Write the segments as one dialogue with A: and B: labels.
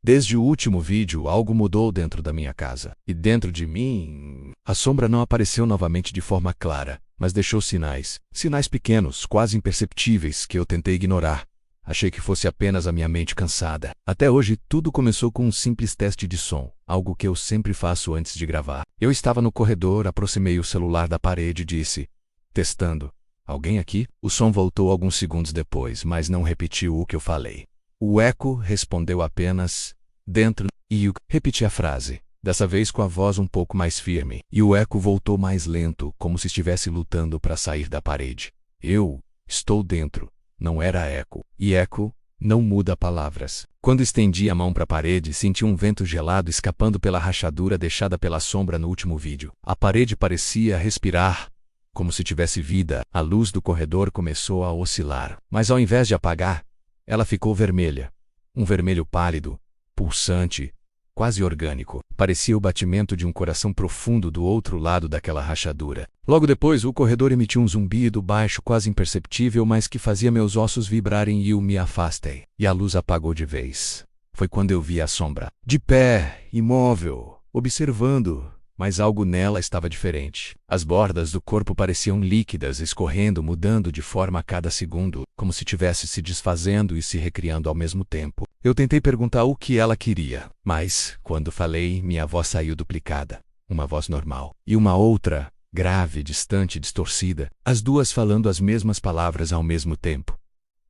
A: Desde o último vídeo, algo mudou dentro da minha casa. E dentro de mim, a sombra não apareceu novamente de forma clara, mas deixou sinais. Sinais pequenos, quase imperceptíveis, que eu tentei ignorar. Achei que fosse apenas a minha mente cansada. Até hoje, tudo começou com um simples teste de som, algo que eu sempre faço antes de gravar. Eu estava no corredor, aproximei o celular da parede e disse: testando. Alguém aqui? O som voltou alguns segundos depois, mas não repetiu o que eu falei. O eco respondeu apenas: dentro, e eu repeti a frase, dessa vez com a voz um pouco mais firme, e o eco voltou mais lento, como se estivesse lutando para sair da parede. Eu estou dentro. Não era eco. E eco não muda palavras. Quando estendi a mão para a parede, senti um vento gelado escapando pela rachadura deixada pela sombra no último vídeo. A parede parecia respirar, como se tivesse vida. A luz do corredor começou a oscilar, mas ao invés de apagar, ela ficou vermelha. Um vermelho pálido, pulsante, quase orgânico. Parecia o batimento de um coração profundo do outro lado daquela rachadura. Logo depois, o corredor emitiu um zumbido baixo, quase imperceptível, mas que fazia meus ossos vibrarem e eu me afastei. E a luz apagou de vez. Foi quando eu vi a sombra, de pé, imóvel, observando. Mas algo nela estava diferente. As bordas do corpo pareciam líquidas, escorrendo, mudando de forma a cada segundo, como se estivesse se desfazendo e se recriando ao mesmo tempo. Eu tentei perguntar o que ela queria, mas, quando falei, minha voz saiu duplicada. Uma voz normal. E uma outra, grave, distante, distorcida, as duas falando as mesmas palavras ao mesmo tempo.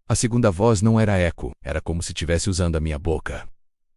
A: A segunda voz não era eco, era como se estivesse usando a minha boca.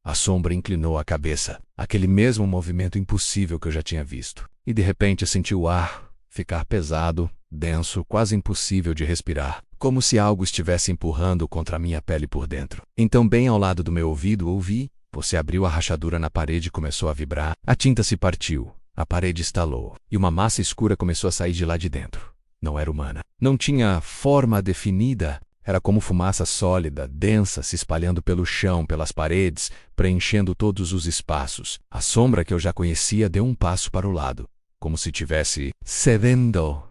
A: A sombra inclinou a cabeça, aquele mesmo movimento impossível que eu já tinha visto. E de repente senti o ar ficar pesado, denso, quase impossível de respirar, como se algo estivesse empurrando contra a minha pele por dentro. Então, bem ao lado do meu ouvido, ouvi: você abriu a rachadura na parede e começou a vibrar. A tinta se partiu, a parede estalou, e uma massa escura começou a sair de lá de dentro. Não era humana. Não tinha forma definida. Era como fumaça sólida, densa, se espalhando pelo chão, pelas paredes, preenchendo todos os espaços. A sombra que eu já conhecia deu um passo para o lado, como se tivesse cedendo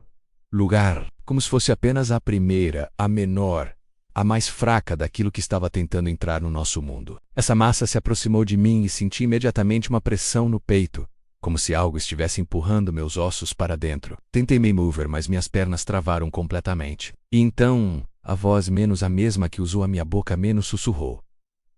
A: lugar, como se fosse apenas a primeira, a menor, a mais fraca daquilo que estava tentando entrar no nosso mundo. Essa massa se aproximou de mim e senti imediatamente uma pressão no peito, como se algo estivesse empurrando meus ossos para dentro. Tentei me mover, mas minhas pernas travaram completamente. E então, a voz, menos a mesma que usou a minha boca, menos sussurrou: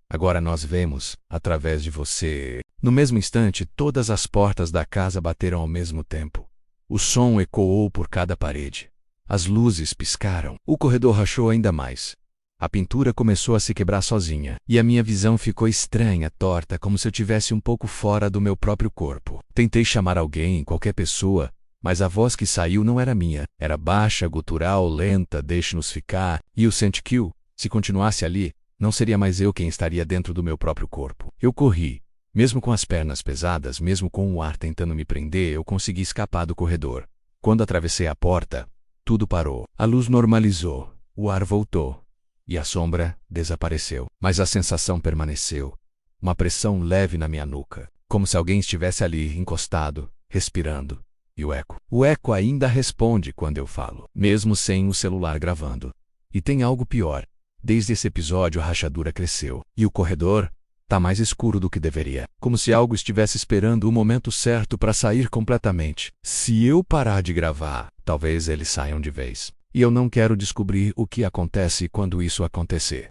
A: agora nós vemos, através de você. No mesmo instante, todas as portas da casa bateram ao mesmo tempo. O som ecoou por cada parede. As luzes piscaram. O corredor rachou ainda mais. A pintura começou a se quebrar sozinha, e a minha visão ficou estranha, torta, como se eu tivesse um pouco fora do meu próprio corpo. Tentei chamar alguém, qualquer pessoa, mas a voz que saiu não era minha. Era baixa, gutural, lenta, deixe-nos ficar. E eu senti que, se continuasse ali, não seria mais eu quem estaria dentro do meu próprio corpo. Eu corri. Mesmo com as pernas pesadas, mesmo com o ar tentando me prender, eu consegui escapar do corredor. Quando atravessei a porta, tudo parou. A luz normalizou. O ar voltou. E a sombra desapareceu. Mas a sensação permaneceu. Uma pressão leve na minha nuca. Como se alguém estivesse ali, encostado, respirando. E o eco? O eco ainda responde quando eu falo, mesmo sem o celular gravando. E tem algo pior. Desde esse episódio a rachadura cresceu. E o corredor tá mais escuro do que deveria. Como se algo estivesse esperando o momento certo para sair completamente. Se eu parar de gravar, talvez eles saiam de vez. E eu não quero descobrir o que acontece quando isso acontecer.